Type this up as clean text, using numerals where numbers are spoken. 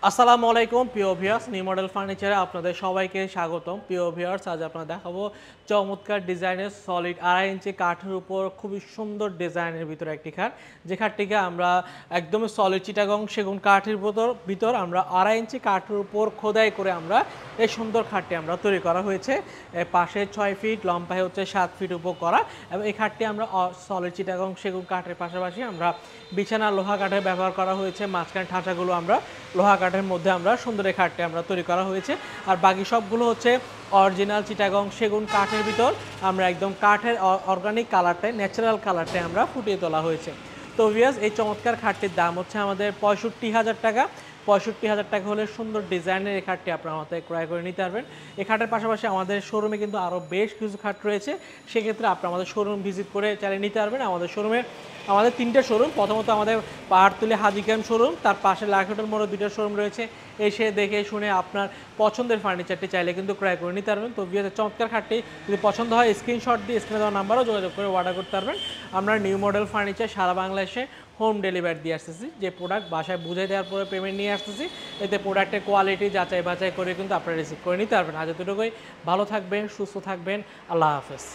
আসসালামু আলাইকুম প্রিয় ভিউয়ার্স, নিউ মডেল ফার্নিচারে আপনাদের সবাইকে স্বাগতম। প্রিয় ভিউয়ার্স, আজ আপনারা দেখাবো চমৎকার ডিজাইনের সলিড 2.5 ইঞ্চি কাঠের উপর খুবই সুন্দর ডিজাইনের ভিতরে একটি খাট, যে খাটটিকে আমরা একদমই সলিড চিটাগং সেগুন কাঠের ভিতর আমরা 2.5 ইঞ্চি কাঠের উপর খোদাই করে আমরা এই সুন্দর খাটটি আমরা তৈরি করা হয়েছে। পাশে 6 ফিট, লম্বায় হচ্ছে 7 ফিট উপর করা, এবং এই খাটটি আমরা সলিড চিটাগং সেগুন কাঠের পাশাপাশি আমরা বিছানা লোহা কাঠের ব্যবহার করা হয়েছে। মাঝখানে ঠাঁচাগুলো আমরা লোহা কাঠের মধ্যে আমরা সুন্দর এই খাটটি আমরা তৈরি করা হয়েছে। আর বাকি সবগুলো হচ্ছে অরিজিনাল চিটাগং সেগুন কাঠের ভিতর আমরা একদম কাঠের অর্গানিক কালারটাই, ন্যাচারাল কালারটাই আমরা ফুটিয়ে তোলা হয়েছে। তো ভিউয়ার্স, এই চমৎকার খাটটির দাম হচ্ছে আমাদের 65,000 টাকা। 65,000 টাকা হলে সুন্দর ডিজাইনের এই খাটটি আপনার আমাদের ক্রয় করে নিতে পারবেন। এই খাটের পাশাপাশি আমাদের শোরুমে কিন্তু আরও বেশ কিছু খাট রয়েছে, সেক্ষেত্রে আপনার আমাদের শোরুম ভিজিট করে চালিয়ে নিতে পারবেন। আমাদের 3টে শোরুম। প্রথমত আমাদের পাহাড়তলী হাজিক্যাম্প শোরুম, তার পাশে লাখ হোটেল মোড়ে 2টা শোরুম রয়েছে। এসে দেখে শুনে আপনার পছন্দের ফার্নিচারটি চাইলে কিন্তু ক্রয় করে নিতে পারবেন। তো ভিউয়ার্স, চমৎকার খাটটি যদি পছন্দ হয় স্ক্রিনশট দিয়ে স্ক্রিনে দেওয়া নাম্বারও যোগাযোগ করে অর্ডার করতে পারবেন। আমরা নিউ মডেল ফার্নিচার সারা বাংলাদেশে হোম ডেলিভারি দিয়ে আসতেছি। যে প্রোডাক্ট বাসায় বুঝে দেওয়ার পরে পেমেন্ট নিয়ে আসতেছি, এতে প্রোডাক্টের কোয়ালিটি যাচাই বাছাই করে কিন্তু আপনারা রিসিভ করে নিতে পারবেন। আজ এতটুকুই। ভালো থাকবেন, সুস্থ থাকবেন। আল্লাহ হাফেজ।